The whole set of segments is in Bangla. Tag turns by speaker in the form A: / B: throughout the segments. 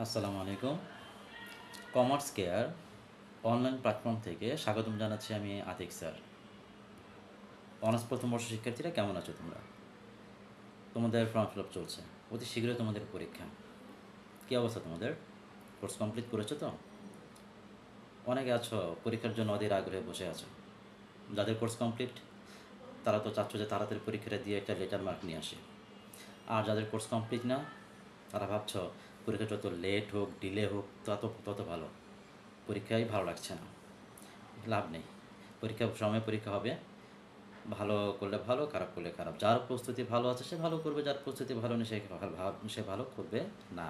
A: আসসালামু আলাইকুম। কমার্স কেয়ার অনলাইন প্ল্যাটফর্ম থেকে স্বাগতম জানাচ্ছি আমি আতিক স্যার। অনার্স প্রথম বর্ষ শিক্ষার্থীরা কেমন আছো তোমরা? তোমাদের ফর্ম ফিল আপ চলছে, অতি শীঘ্রই তোমাদের পরীক্ষা। কী অবস্থা তোমাদের? কোর্স কমপ্লিট করেছো তো? অনেকে আছো পরীক্ষার জন্য অধীর আগ্রহে বসে আছো। যাদের কোর্স কমপ্লিট তারা তো চাচ্ছ যে তাড়াতাড়ি পরীক্ষাটা দিয়ে একটা লেটার মার্ক নিয়ে আসে। আর যাদের কোর্স কমপ্লিট না তারা ভাবছ পরীক্ষা যত লেট হোক ডিলে হোক তত ভালো। পরীক্ষাই ভালো লাগছে না, লাভ নেই। পরীক্ষার সময় পরীক্ষা হবে, ভালো করলে ভালো, খারাপ করলে খারাপ। যার প্রস্তুতি ভালো আছে সে ভালো করবে, যার প্রস্তুতি ভালো নেই সে ভালো করবে না।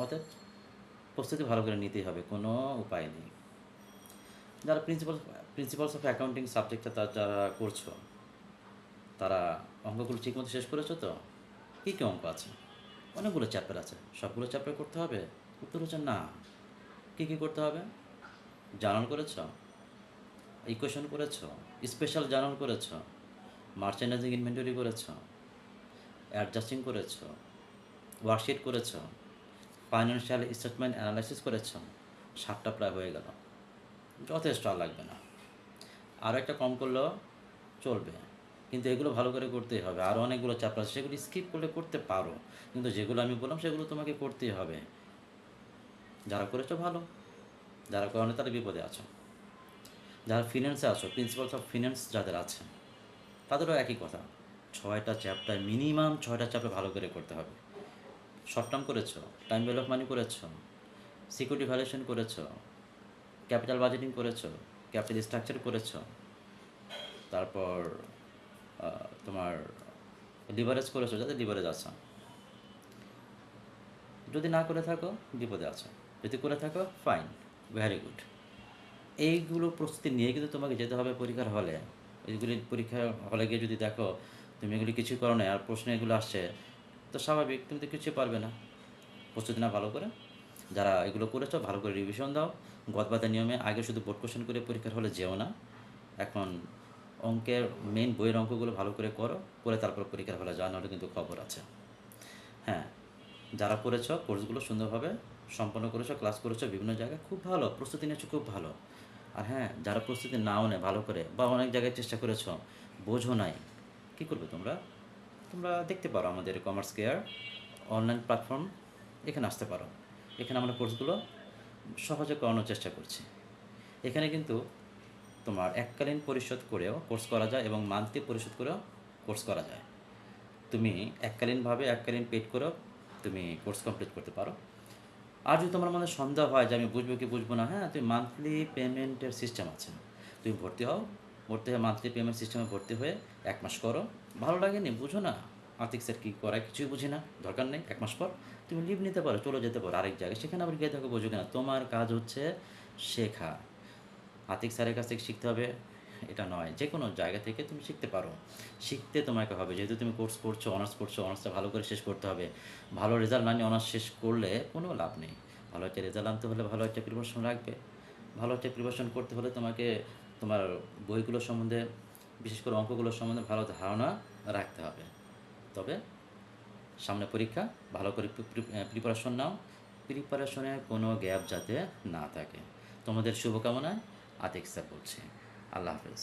A: অতএব প্রস্তুতি ভালো করে নিতেই হবে, কোনো উপায় নেই। যারা প্রিন্সিপালস অফ অ্যাকাউন্টিং সাবজেক্টটা যারা করছো তারা অঙ্কগুলো ঠিকমতো শেষ করেছো তো? কী কী অঙ্ক আছে? অনেকগুলো চ্যাপ্টার আছে, সবগুলো চ্যাপ্টার করতে হবে? উত্তর হচ্ছে না। কী কী করতে হবে? জার্নাল করেছ, ইকুয়েশন করেছ, স্পেশাল জার্নাল করেছ, মার্চেন্ডাইজিং ইনভেন্টরি করেছ, অ্যাডজাস্টিং করেছ, ওয়ার্কশিট করেছ, ফাইন্যান্সিয়াল স্টেটমেন্ট অ্যানালাইসিস করেছ। 7টা প্রায় হয়ে গেল, যথেষ্ট আর লাগবে না। আরও একটা কম করলেও চলবে, কিন্তু এগুলো ভালো করে করতেই হবে। আরও অনেকগুলো চ্যাপ্টার আছে, সেগুলো স্কিপ করলে করতে পারো, কিন্তু যেগুলো আমি বললাম সেগুলো তোমাকে করতেই হবে। যারা করেছো ভালো, যারা করো তারা বিপদে আছো। যারা ফিন্যান্সে আছো, প্রিন্সিপালস অফ ফিন্যান্স যাদের আছে তাদেরও একই কথা। 6টা চ্যাপ্টার, মিনিমাম 6টা চ্যাপ্টার ভালো করে করতে হবে। শর্ট টার্ম করেছ, টাইম ভ্যালু অফ মানি করেছ, সিকিউরিটি ভ্যালুয়েশন করেছ, ক্যাপিটাল বাজেটিং করেছ, ক্যাপিটাল স্ট্রাকচার করেছ, তারপর তোমার লিভারেজ করেছো, যাদের লিভারেজ আছে। যদি না করে থাকো বিপদে আছো, যদি করে থাকো ফাইন, ভেরি গুড। এইগুলো প্রস্তুতি নিয়ে কিন্তু তোমাকে যেতে হবে পরীক্ষার হলে। এইগুলি পরীক্ষার হলে গিয়ে যদি দেখো তুমি এগুলি কিছুই করো না আর প্রশ্ন এগুলো আসছে, তো স্বাভাবিক তুমি তো কিছুই পারবে না প্রস্তুতি না ভালো করে। যারা এগুলো করেছো ভালো করে রিভিশন দাও, গদবাধা নিয়মে। আগে শুধু বোর্ড কোশ্চেন করে পরীক্ষার হলে যেও না, এখন অঙ্কের মেইন বইয়ের অঙ্কগুলো ভালো করে করো, করে তারপর পরীক্ষার হলে যাওয়া, নাহলে কিন্তু খবর আছে। হ্যাঁ, যারা করেছো কোর্সগুলো সুন্দরভাবে সম্পন্ন করেছো, ক্লাস করেছো বিভিন্ন জায়গায়, খুব ভালো প্রস্তুতি নিয়েছো, খুব ভালো। আর হ্যাঁ, যারা প্রস্তুতি নাও নেয় ভালো করে, বা অনেক জায়গায় চেষ্টা করেছো বোঝো নাই, কী করবে তোমরা? তোমরা দেখতে পারো আমাদের কমার্স কেয়ার অনলাইন প্ল্যাটফর্ম, এখানে আসতে পারো। এখানে আমরা কোর্সগুলো সহজে করানোর চেষ্টা করছি। এখানে কিন্তু তোমার এককালীন পরিশোধ করেও কোর্স করা যায় এবং মান্থলি পরিশোধ করেও কোর্স করা যায়। তুমি এককালীন পেড করেও তুমি কোর্স কমপ্লিট করতে পারো। আর যদি তোমার মনে সন্দেহ হয় যে আমি বুঝবো কি বুঝবো না, হ্যাঁ, তুমি মান্থলি পেমেন্টের সিস্টেম আছে, তুমি ভর্তি হও। ভর্তি হয়ে মান্থলি পেমেন্ট সিস্টেমে ভর্তি হয়ে 1 মাস করো। ভালো লাগেনি, বুঝো না, আর্থিক স্যার কী করায় কিছুই বুঝি না, দরকার নেই। 1 মাস পর তুমি লিভ নিতে পারো, চলে যেতে পারো আরেক জায়গায়, সেখানে আবার গিয়ে থাকো, বোঝো কিনা। তোমার কাজ হচ্ছে শেখা। আতিক স্যারের কাছ থেকে শিখতে হবে এটা নয়, যে কোনো জায়গা থেকে তুমি শিখতে পারো। শিখতে তোমাকে হবে, যেহেতু তুমি কোর্স করছো, অনার্সটা ভালো করে শেষ করতে হবে। ভালো রেজাল্ট না নিয়ে অনার্স শেষ করলে কোনো লাভ নেই। ভালো একটা রেজাল্ট আনতে হলে ভালো একটা প্রিপারেশন লাগবে। ভালো একটা প্রিপারেশন করতে হলে তোমাকে তোমার বইগুলো সম্বন্ধে, বিশেষ করে অঙ্কগুলোর সম্বন্ধে ভালো ধারণা রাখতে হবে। তবে সামনে পরীক্ষা, ভালো করে প্রিপারেশন নাও। প্রিপারেশনে কোনো গ্যাপ যাতে না থাকে। তোমাদের শুভকামনায় আতিক স্যার বলছি। আল্লাহ হাফেজ।